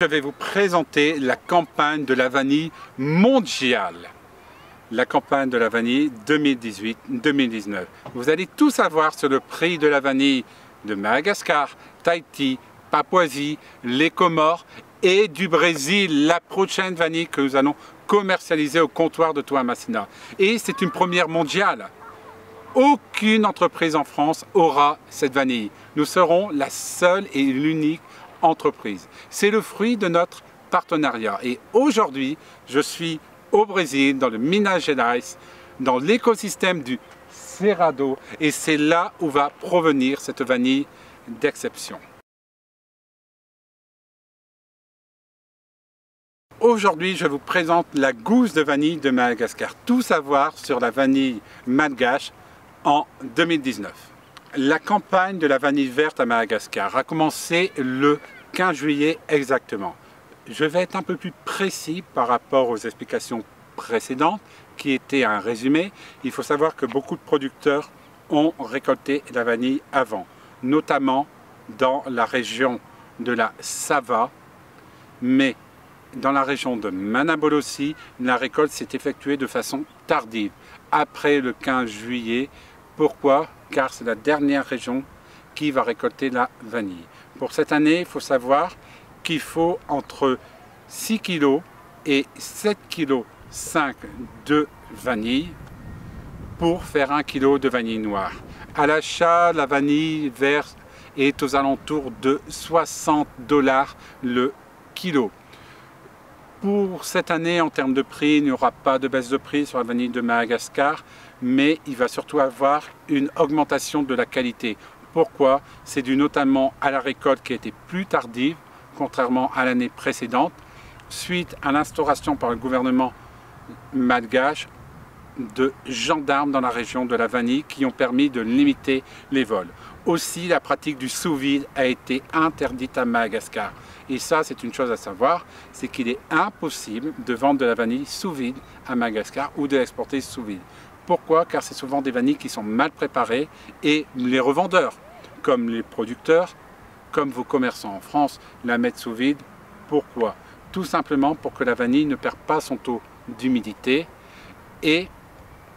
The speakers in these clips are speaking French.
Je vais vous présenter la campagne de la vanille mondiale. La campagne de la vanille 2018-2019. Vous allez tout savoir sur le prix de la vanille de Madagascar, Tahiti, Papouasie, les Comores et du Brésil, la prochaine vanille que nous allons commercialiser au comptoir de Toamasina. Et c'est une première mondiale. Aucune entreprise en France aura cette vanille. Nous serons la seule et l'unique entreprise. C'est le fruit de notre partenariat. Et aujourd'hui, je suis au Brésil, dans le Minas Gerais, dans l'écosystème du Cerrado, et c'est là où va provenir cette vanille d'exception. Aujourd'hui, je vous présente la gousse de vanille de Madagascar. Tout savoir sur la vanille malgache en 2019. La campagne de la vanille verte à Madagascar a commencé le 15 juillet exactement. Je vais être un peu plus précis par rapport aux explications précédentes qui étaient un résumé. Il faut savoir que beaucoup de producteurs ont récolté la vanille avant, notamment dans la région de la Sava, mais dans la région de Manabolossi, la récolte s'est effectuée de façon tardive, après le 15 juillet. Pourquoi? Car c'est la dernière région qui va récolter la vanille. Pour cette année, il faut savoir qu'il faut entre 6 kg et 7,5 kg de vanille pour faire 1 kg de vanille noire. À l'achat, la vanille verte est aux alentours de 60 $ le kilo. Pour cette année, en termes de prix, il n'y aura pas de baisse de prix sur la vanille de Madagascar, mais il va surtout avoir une augmentation de la qualité. Pourquoi? C'est dû notamment à la récolte qui a été plus tardive, contrairement à l'année précédente, suite à l'instauration par le gouvernement malgache de gendarmes dans la région de la vanille qui ont permis de limiter les vols. Aussi, la pratique du sous-vide a été interdite à Madagascar. Et ça, c'est une chose à savoir, c'est qu'il est impossible de vendre de la vanille sous vide à Madagascar ou de l'exporter sous vide. Pourquoi? Car c'est souvent des vanilles qui sont mal préparées et les revendeurs, comme les producteurs, comme vos commerçants en France, la mettent sous vide. Pourquoi? Tout simplement pour que la vanille ne perde pas son taux d'humidité et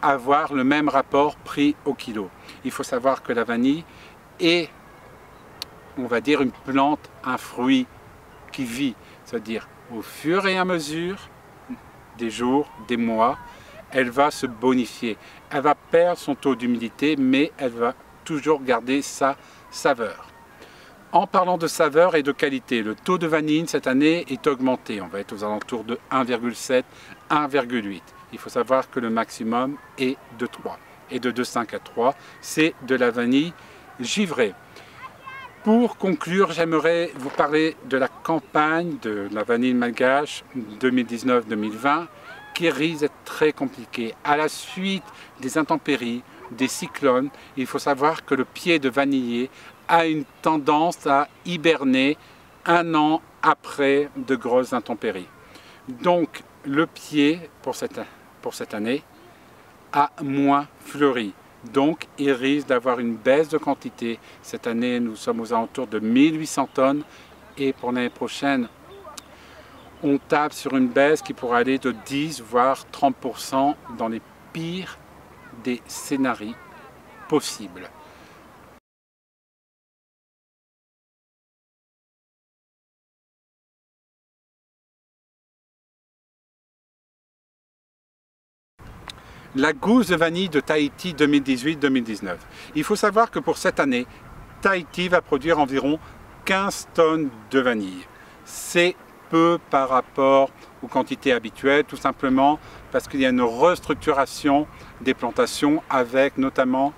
avoir le même rapport prix au kilo. Il faut savoir que la vanille est, on va dire, une plante, un fruit qui vit, c'est-à-dire au fur et à mesure des jours, des mois, elle va se bonifier. Elle va perdre son taux d'humidité, mais elle va toujours garder sa saveur. En parlant de saveur et de qualité, le taux de vanille cette année est augmenté. On va être aux alentours de 1,7, 1,8. Il faut savoir que le maximum est de 3. Et de 2,5 à 3, c'est de la vanille givrée. Pour conclure, j'aimerais vous parler de la campagne de la vanille malgache 2019-2020 qui risque d'être très compliquée. À la suite des intempéries, des cyclones, il faut savoir que le pied de vanillier a une tendance à hiberner un an après de grosses intempéries. Donc le pied, pour cette année, a moins fleuri. Donc, il risque d'avoir une baisse de quantité. Cette année, nous sommes aux alentours de 1800 tonnes. Et pour l'année prochaine, on tape sur une baisse qui pourrait aller de 10 voire 30% dans les pires des scénarios possibles. La gousse de vanille de Tahiti 2018-2019. Il faut savoir que pour cette année, Tahiti va produire environ 15 tonnes de vanille. C'est peu par rapport aux quantités habituelles, tout simplement parce qu'il y a une restructuration des plantations avec notamment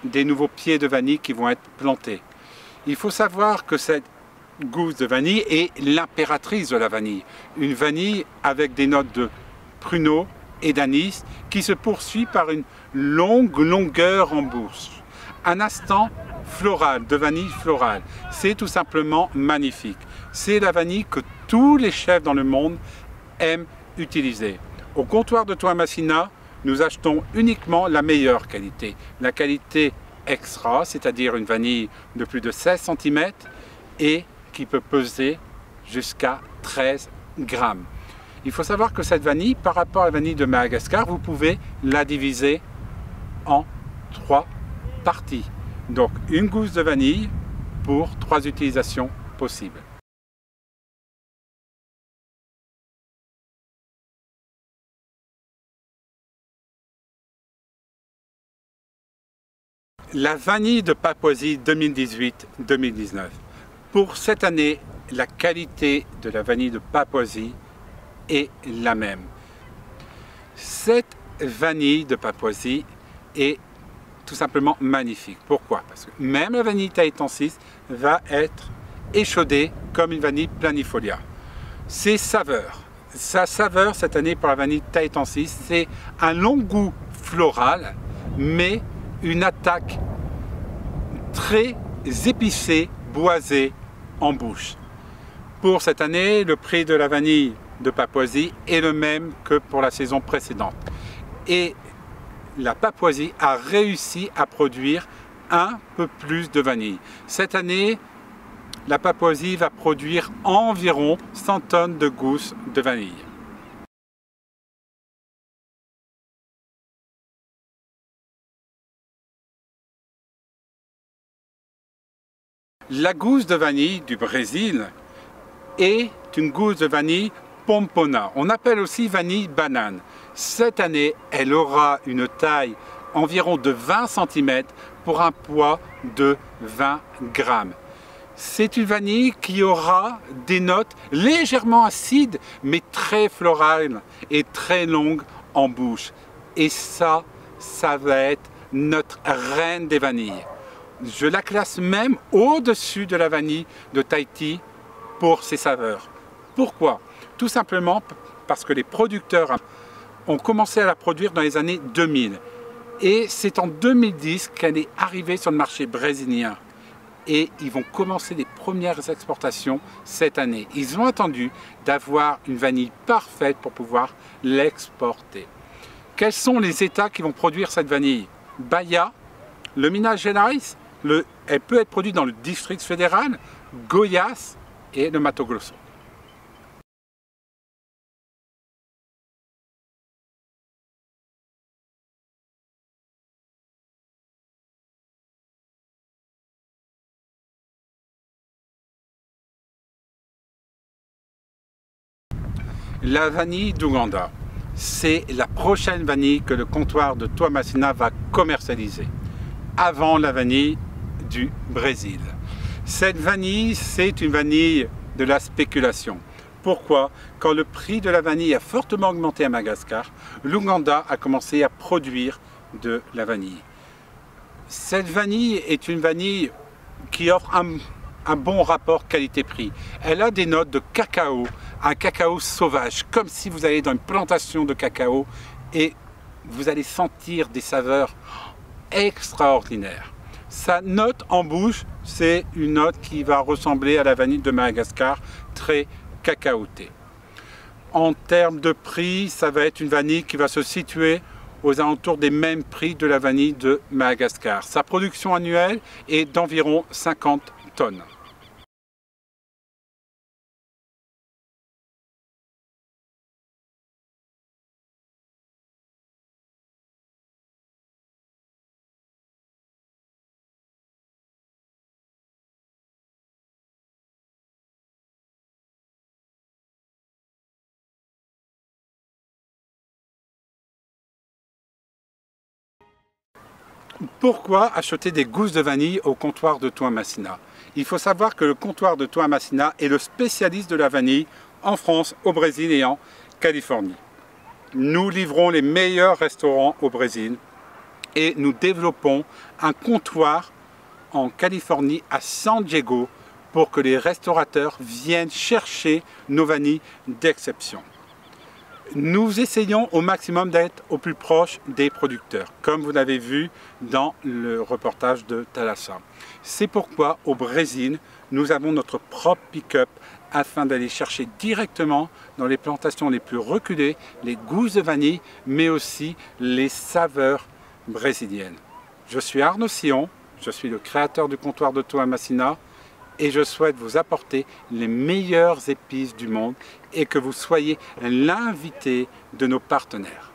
des nouveaux pieds de vanille qui vont être plantés. Il faut savoir que cette gousse de vanille est l'impératrice de la vanille. Une vanille avec des notes de pruneau et d'anis qui se poursuit par une longue longueur en bouche. Un instant floral, de vanille florale, c'est tout simplement magnifique. C'est la vanille que tous les chefs dans le monde aiment utiliser. Au comptoir de Toamasina, nous achetons uniquement la meilleure qualité. La qualité extra, c'est-à-dire une vanille de plus de 16 cm et qui peut peser jusqu'à 13 grammes. Il faut savoir que cette vanille, par rapport à la vanille de Madagascar, vous pouvez la diviser en 3 parties. Donc une gousse de vanille pour 3 utilisations possibles. La vanille de Papouasie 2018-2019. Pour cette année, la qualité de la vanille de Papouasie est la même. Cette vanille de Papouasie est tout simplement magnifique. Pourquoi? Parce que même la vanille Tahaitan 6 va être échaudée comme une vanille planifolia. Ses saveurs. Sa saveur cette année pour la vanille Tahaitan 6, c'est un long goût floral, mais une attaque très épicée, boisée en bouche. Pour cette année, le prix de la vanille de Papouasie est le même que pour la saison précédente. Et la Papouasie a réussi à produire un peu plus de vanille. Cette année, la Papouasie va produire environ 100 tonnes de gousses de vanille. La gousse de vanille du Brésil est une gousse de vanille pompona. On appelle aussi vanille banane. Cette année, elle aura une taille environ de 20 cm pour un poids de 20 grammes. C'est une vanille qui aura des notes légèrement acides, mais très florales et très longues en bouche. Et ça va être notre reine des vanilles. Je la classe même au-dessus de la vanille de Tahiti pour ses saveurs. Pourquoi? Tout simplement parce que les producteurs ont commencé à la produire dans les années 2000. Et c'est en 2010 qu'elle est arrivée sur le marché brésilien. Et ils vont commencer les premières exportations cette année. Ils ont attendu d'avoir une vanille parfaite pour pouvoir l'exporter. Quels sont les États qui vont produire cette vanille? Bahia, le Minas Gerais, elle peut être produite dans le District fédéral, Goiás et le Mato Grosso. La vanille d'Ouganda, c'est la prochaine vanille que le comptoir de Toamasina va commercialiser, avant la vanille du Brésil. Cette vanille, c'est une vanille de la spéculation. Pourquoi? Quand le prix de la vanille a fortement augmenté à Madagascar, l'Ouganda a commencé à produire de la vanille. Cette vanille est une vanille qui offre un bon rapport qualité-prix. Elle a des notes de cacao, un cacao sauvage, comme si vous allez dans une plantation de cacao et vous allez sentir des saveurs extraordinaires. Sa note en bouche, c'est une note qui va ressembler à la vanille de Madagascar, très cacaotée. En termes de prix, ça va être une vanille qui va se situer aux alentours des mêmes prix de la vanille de Madagascar. Sa production annuelle est d'environ 50 tonnes. Pourquoi acheter des gousses de vanille au comptoir de Toamasina? Il faut savoir que le comptoir de Toamasina est le spécialiste de la vanille en France, au Brésil et en Californie. Nous livrons les meilleurs restaurants au Brésil et nous développons un comptoir en Californie à San Diego pour que les restaurateurs viennent chercher nos vanilles d'exception. Nous essayons au maximum d'être au plus proche des producteurs, comme vous l'avez vu dans le reportage de Thalassa. C'est pourquoi au Brésil, nous avons notre propre pick-up afin d'aller chercher directement dans les plantations les plus reculées les gousses de vanille, mais aussi les saveurs brésiliennes. Je suis Arnaud Sillon, je suis le créateur du comptoir de Toamasina et je souhaite vous apporter les meilleures épices du monde et que vous soyez l'invité de nos partenaires.